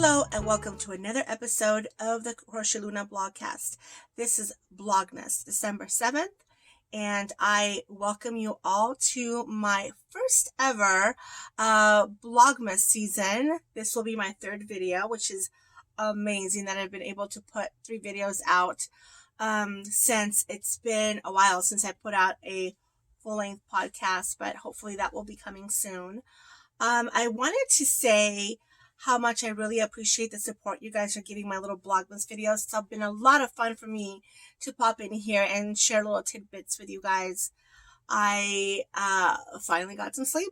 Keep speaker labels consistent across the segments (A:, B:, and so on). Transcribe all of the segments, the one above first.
A: Hello and welcome to another episode of the Crochet Luna Vlogcast. This is Vlogmas, December 7th, and I welcome you all to my first ever Vlogmas season. This will be my third video, which is amazing that I've been able to put 3 videos out since it's been a while since I put out a full-length podcast, but hopefully that will be coming soon. I wanted to say how much I really appreciate the support you guys are giving my little Vlogmas videos. It's been a lot of fun for me to pop in here and share little tidbits with you guys. I finally got some sleep.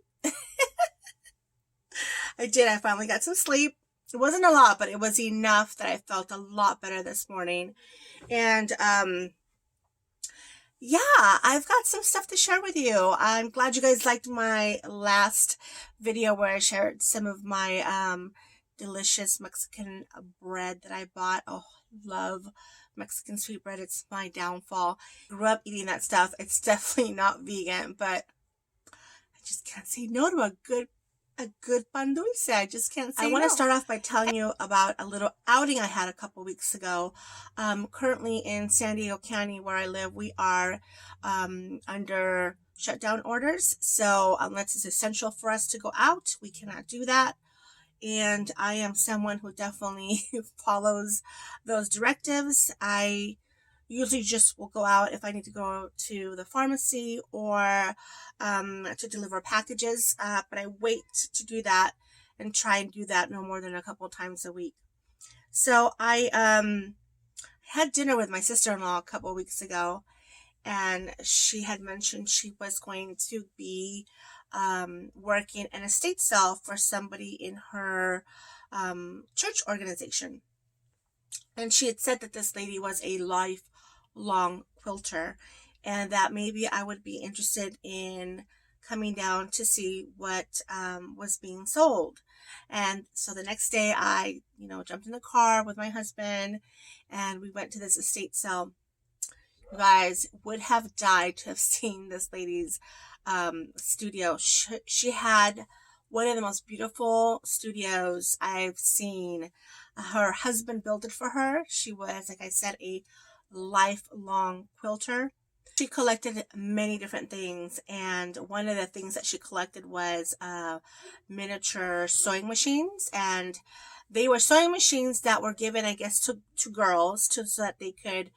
A: I finally got some sleep. It wasn't a lot, but it was enough that I felt a lot better this morning. And yeah, I've got some stuff to share with you. I'm glad you guys liked my last video where I shared some of my delicious Mexican bread that I bought. Oh, I love Mexican sweet bread. It's my downfall. I grew up eating that stuff. It's definitely not vegan, but I just can't say no to a good pan dulce. I just can't say no. I want to start off by telling you about a little outing I had a couple weeks ago. Currently in San Diego County, where I live, we are under shutdown orders. So unless it's essential for us to go out, we cannot do that. And I am someone who definitely follows those directives. I usually just will go out if I need to go to the pharmacy or to deliver packages, but I wait to do that and try and do that no more than a couple times a week. So I had dinner with my sister-in-law a couple of weeks ago, and she had mentioned she was going to be working an estate sale for somebody in her church organization. And she had said that this lady was a lifelong quilter and that maybe I would be interested in coming down to see what was being sold. And so the next day I, jumped in the car with my husband and we went to this estate sale. You guys would have died to have seen this lady's studio. She had one of the most beautiful studios I've seen. Her husband built it for her. She was, like I said, a lifelong quilter. She collected many different things, and one of the things that she collected was miniature sewing machines, and they were sewing machines that were given, I guess, to girls so that they could,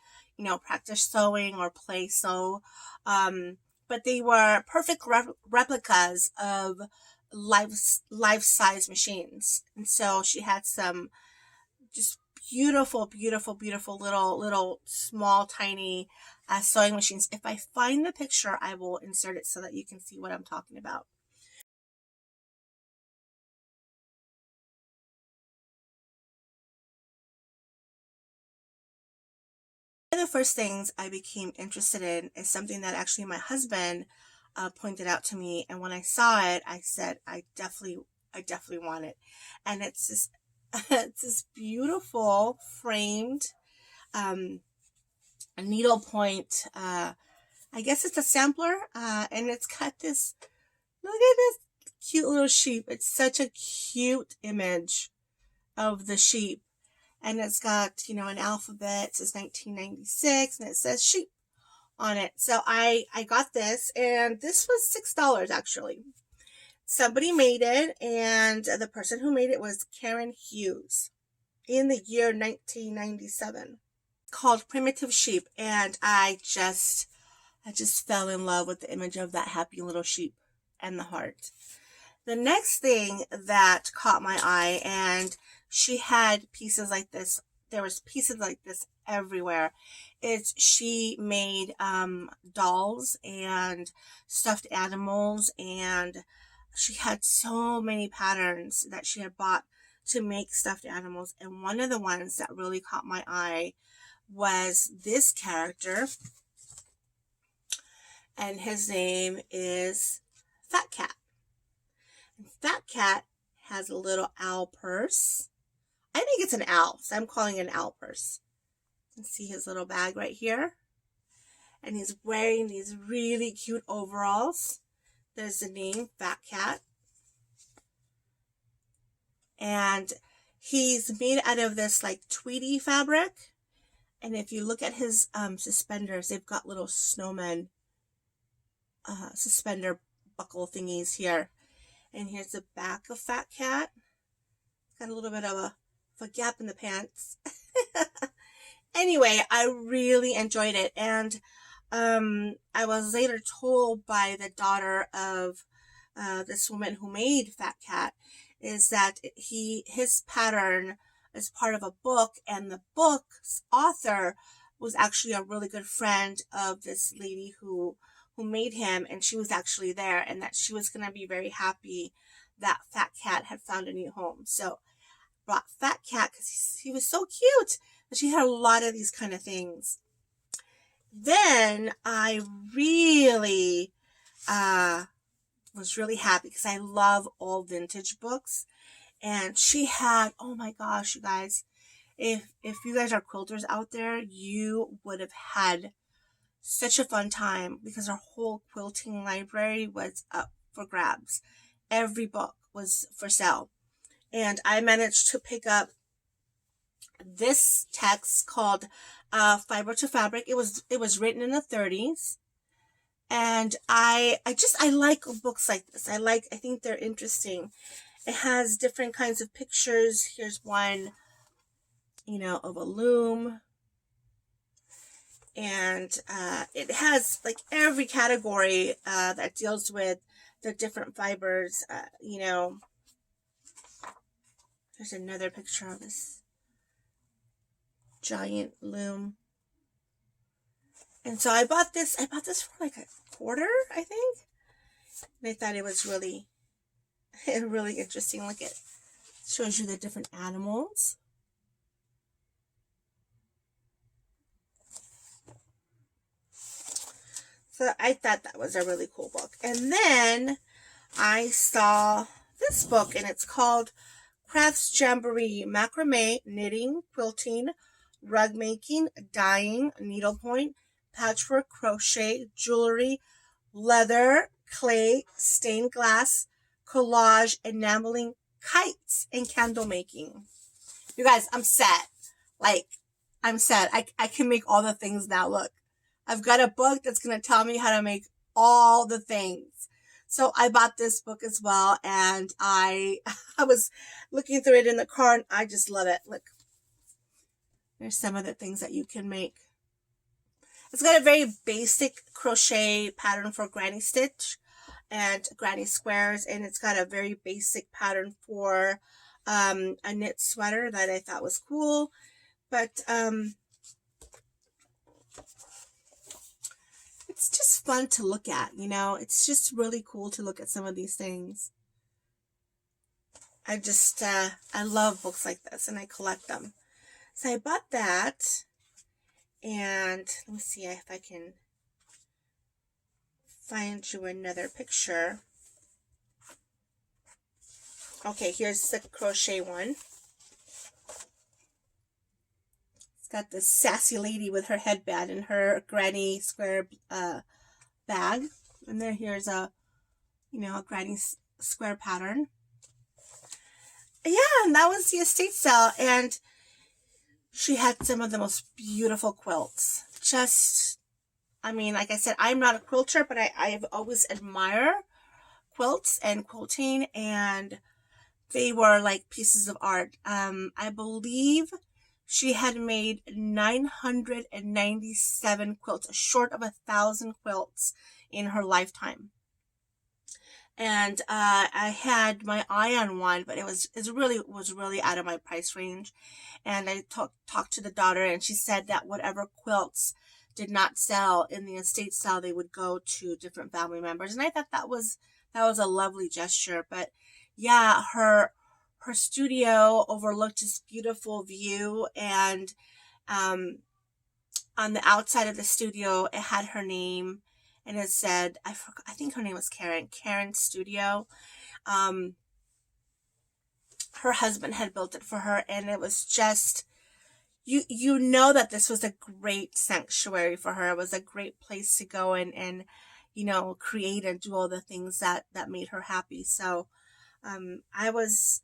A: practice sewing or play sew. But they were perfect replicas of life-size machines. And so she had some just beautiful little small tiny sewing machines. If I find the picture, I will insert it so that you can see what I'm talking about. One of the first things I became interested in is something that actually my husband pointed out to me, and when I saw it, I said, I definitely want it. And it's this it's this beautiful framed needlepoint. I guess it's a sampler, and it's got this. Look at this cute little sheep. It's such a cute image of the sheep. And it's got, an alphabet. It says 1996, and it says sheep on it. So I got this, and this was $6 actually. Somebody made it, and the person who made it was Karen Hughes in the year 1997. Called Primitive Sheep, and I just fell in love with the image of that happy little sheep and the heart. The next thing that caught my eye, and she had pieces like this. There was pieces like this everywhere. She made dolls and stuffed animals, and she had so many patterns that she had bought to make stuffed animals. And one of the ones that really caught my eye was this character, and his name is Fat Cat. And Fat Cat has a little owl purse. I think it's an owl, so I'm calling it an owl purse. You can see his little bag right here. And he's wearing these really cute overalls. There's the name, Fat Cat. And He's made out of this like tweedy fabric. And if you look at his suspenders, they've got little snowman suspender buckle thingies here. And here's the back of Fat Cat. Got a little bit of a gap in the pants. Anyway, I really enjoyed it. And I was later told by the daughter of this woman who made Fat Cat is that his pattern is part of a book, and the book's author was actually a really good friend of this lady who made him, and she was actually there, and that she was going to be very happy that Fat Cat had found a new home. So brought Fat Cat because he was so cute. But she had a lot of these kind of things. Then I really was really happy because I love all vintage books. And she had, oh my gosh, you guys, if you guys are quilters out there, you would have had such a fun time because our whole quilting library was up for grabs. Every book was for sale. And I managed to pick up this text called Fiber to Fabric. It was written in the 30s. And I like books like this. I think they're interesting. It has different kinds of pictures. Here's one, of a loom. And it has like every category that deals with the different fibers. There's another picture of this giant loom. And so I bought this for like $1.25, I think. And I thought it was really interesting. Look, it shows you the different animals. So I thought that was a really cool book. And then I saw this book, and it's called Crafts Jamboree, Macrame, Knitting, Quilting, Rug Making, Dyeing, Needlepoint, Patchwork, Crochet, Jewelry, Leather, Clay, Stained Glass, Collage, Enameling, Kites, and Candle Making. You guys, I'm set. I'm set. I can make all the things now. Look, I've got a book that's going to tell me how to make all the things. So I bought this book as well, and I was looking through it in the car, and I just love it. Look, there's some of the things that you can make. It's got a very basic crochet pattern for granny stitch and granny squares, and it's got a very basic pattern for a knit sweater that I thought was cool. But it's just fun to look at, it's just really cool to look at some of these things. I love books like this, and I collect them. So I bought that, and let me see if I can find you another picture. Okay, here's the crochet one. It's got this sassy lady with her headband and her granny square bag. And then here's a granny square pattern. Yeah, and that was the estate sale. And she had some of the most beautiful quilts. Like I said, I'm not a quilter, but I've always admired quilts and quilting, and they were like pieces of art. I believe she had made 997 quilts, short of 1,000 quilts in her lifetime. And I had my eye on one, but it was really out of my price range. And I talked to the daughter, and she said that whatever quilts did not sell in the estate sale, they would go to different family members. And I thought that was a lovely gesture. But yeah, her studio overlooked this beautiful view, and on the outside of the studio, it had her name, and it said, I think her name was Karen Studio. Her husband had built it for her, and it was just, you know that this was a great sanctuary for her. It was a great place to go and create and do all the things that made her happy. So I was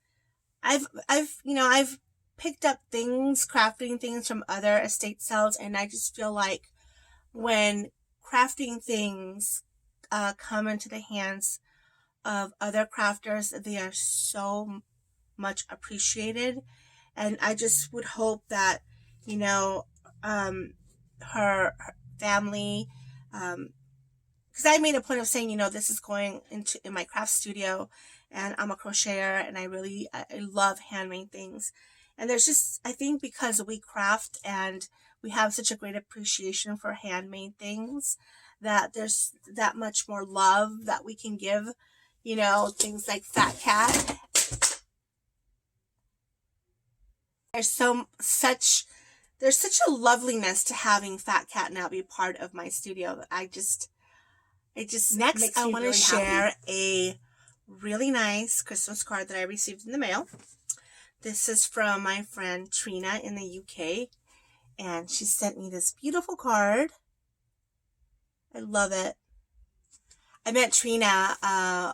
A: I've picked up things, crafting things from other estate sales, and I just feel like when crafting things come into the hands of other crafters, they are so much appreciated. And I just would hope that, you know, her family, because I made a point of saying, this is going into in my craft studio, and I'm a crocheter, and I love handmade things. And there's just, I think because we craft and we have such a great appreciation for handmade things, that there's that much more love that we can give, things like Fat Cat. There's such a loveliness to having Fat Cat now be part of my studio that it just next I want to share a really nice Christmas card that I received in the mail. This is from my friend Trina in the UK, and she sent me this beautiful card. I love it. I met Trina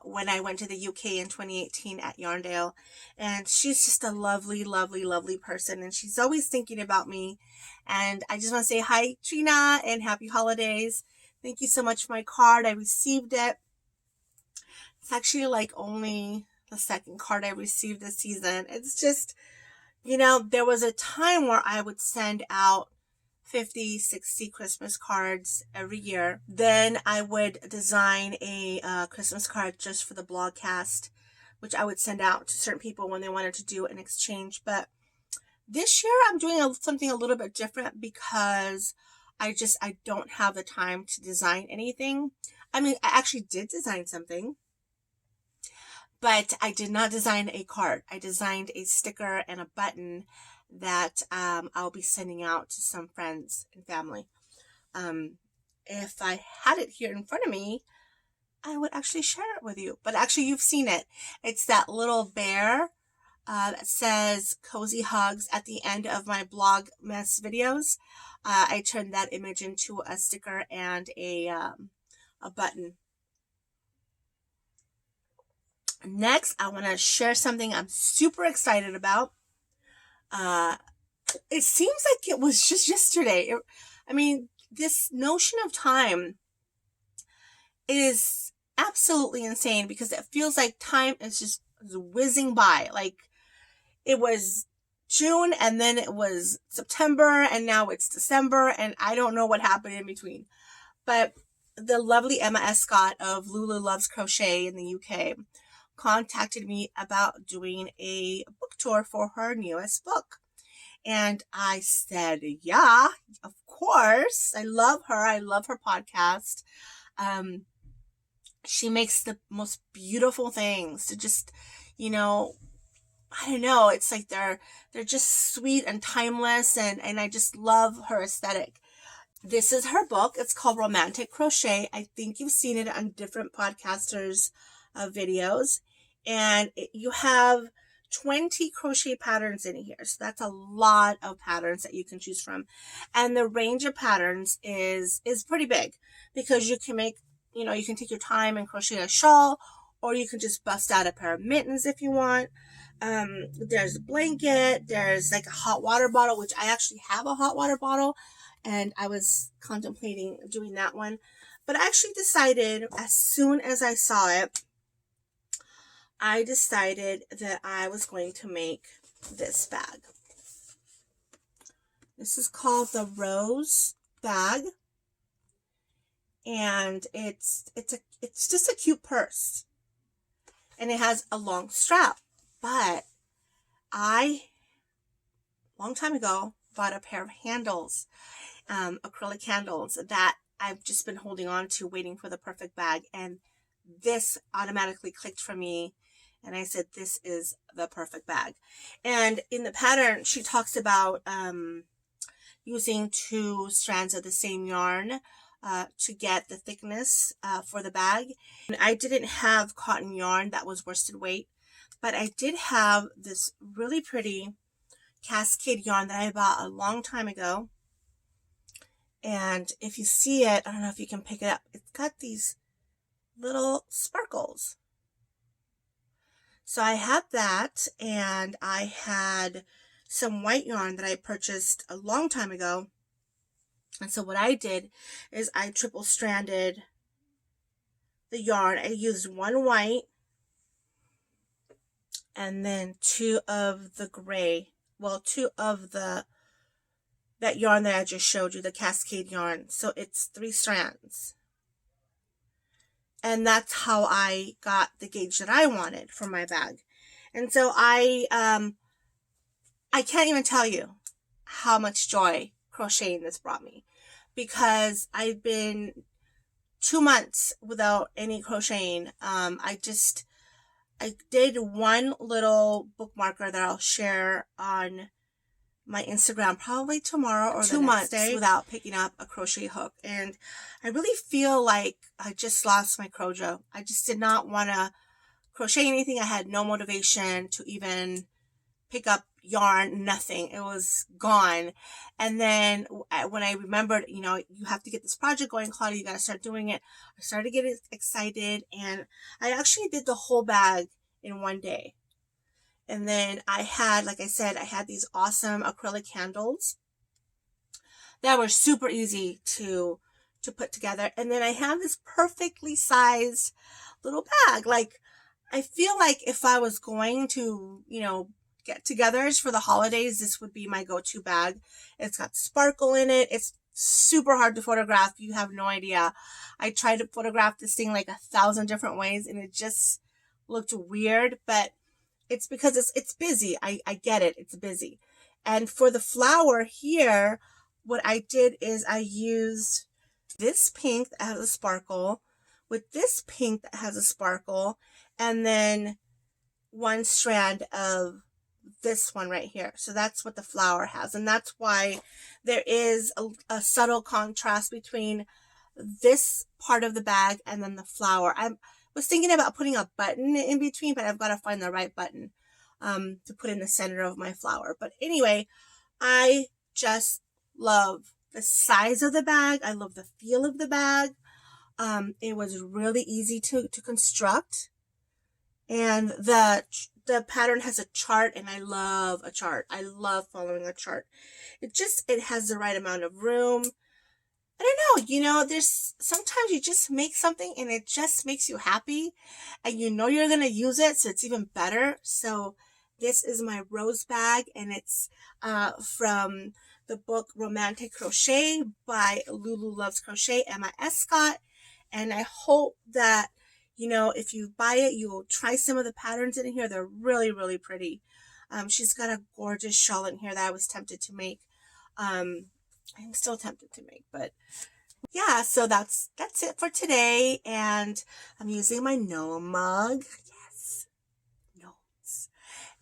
A: when I went to the UK in 2018 at Yarndale, and she's just a lovely, lovely, lovely person, and she's always thinking about me. And I just want to say hi, Trina, and happy holidays. Thank you so much for my card. I received it. It's actually like only the second card I received this season. It's just, there was a time where I would send out 50, 60 Christmas cards every year. Then I would design a Christmas card just for the blogcast, which I would send out to certain people when they wanted to do an exchange. But this year I'm doing something a little bit different because I don't have the time to design anything. I mean, I actually did design something, but I did not design a card. I designed a sticker and a button that I'll be sending out to some friends and family. If I had it here in front of me, I would actually share it with you. But actually, you've seen it. It's that little bear that says Cozy Hugs at the end of my Vlogmas videos. I turned that image into a sticker and a button. Next, I want to share something I'm super excited about. It seems like it was just yesterday. This notion of time is absolutely insane because it feels like time is just whizzing by. Like it was June and then it was September and now it's December and I don't know what happened in between. But the lovely Emma S. Scott of Lulu Loves Crochet in the UK contacted me about doing a book tour for her newest book. And I said, yeah, of course. I love her. I love her podcast. She makes the most beautiful things to just, I don't know. It's like they're just sweet and timeless. And I just love her aesthetic. This is her book. It's called Romantic Crochet. I think you've seen it on different podcasters' videos. And you have 20 crochet patterns in here. So that's a lot of patterns that you can choose from. And the range of patterns is pretty big because you can make, you can take your time and crochet a shawl, or you can just bust out a pair of mittens if you want. There's a blanket. There's like a hot water bottle, which I actually have a hot water bottle, and I was contemplating doing that one. But I actually decided as soon as I saw it, I decided that I was going to make this bag. This is called the Rose bag, and it's just a cute purse, and it has a long strap. But long time ago, bought a pair of handles, acrylic handles that I've just been holding on to, waiting for the perfect bag, and this automatically clicked for me. And I said, this is the perfect bag. And in the pattern, she talks about using 2 strands of the same yarn to get the thickness for the bag. And I didn't have cotton yarn that was worsted weight, but I did have this really pretty cascade yarn that I bought a long time ago. And if you see it, I don't know if you can pick it up. It's got these little sparkles. So I had that, and I had some white yarn that I purchased a long time ago. And so what I did is I triple stranded the yarn. I used one white and then two of the gray. Well, two of that yarn that I just showed you, the cascade yarn. So it's 3 strands. And that's how I got the gauge that I wanted for my bag. And so I can't even tell you how much joy crocheting this brought me, because I've been 2 months without any crocheting. I did one little bookmarker that I'll share on my Instagram probably tomorrow or the next day, without picking up a crochet hook. And I really feel like I just lost my crojo. I just did not want to crochet anything. I had no motivation to even pick up yarn, nothing. It was gone. And then when I remembered, you have to get this project going, Claudia, you got to start doing it. I started getting excited, and I actually did the whole bag in one day. And then I had, like I said, I had these awesome acrylic handles that were super easy to put together. And then I have this perfectly sized little bag. Like, I feel like if I was going to, get-togethers for the holidays, this would be my go-to bag. It's got sparkle in it. It's super hard to photograph. You have no idea. I tried to photograph this thing like 1,000 different ways, and it just looked weird, but it's because it's busy. I get it. It's busy. And for the flower here, what I did is I used this pink that has a sparkle with this pink that has a sparkle, and then one strand of this one right here. So that's what the flower has. And that's why there is a subtle contrast between this part of the bag and then the flower. I was thinking about putting a button in between, but I've got to find the right button to put in the center of my flower. But anyway, I just love the size of the bag. I love the feel of the bag. It was really easy to construct. And the pattern has a chart, and I love a chart. I love following a chart. It has the right amount of room. I don't know, there's sometimes you just make something and it just makes you happy, and you're going to use it, so it's even better. So this is my rose bag, and it's from the book Romantic Crochet by Lulu Loves Crochet, Emma Escott. And I hope that, if you buy it, you will try some of the patterns in here. They're really, really pretty. She's got a gorgeous shawl in here that I was tempted to make. I'm still tempted to make, but yeah, so that's it for today. And I'm using my Noah mug. Yes, notes.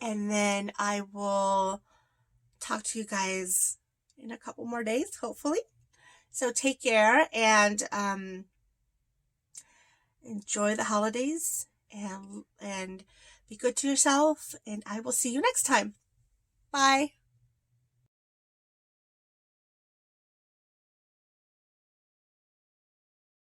A: And then I will talk to you guys in a couple more days, hopefully. So take care, and enjoy the holidays, and be good to yourself, and I will see you next time. Bye.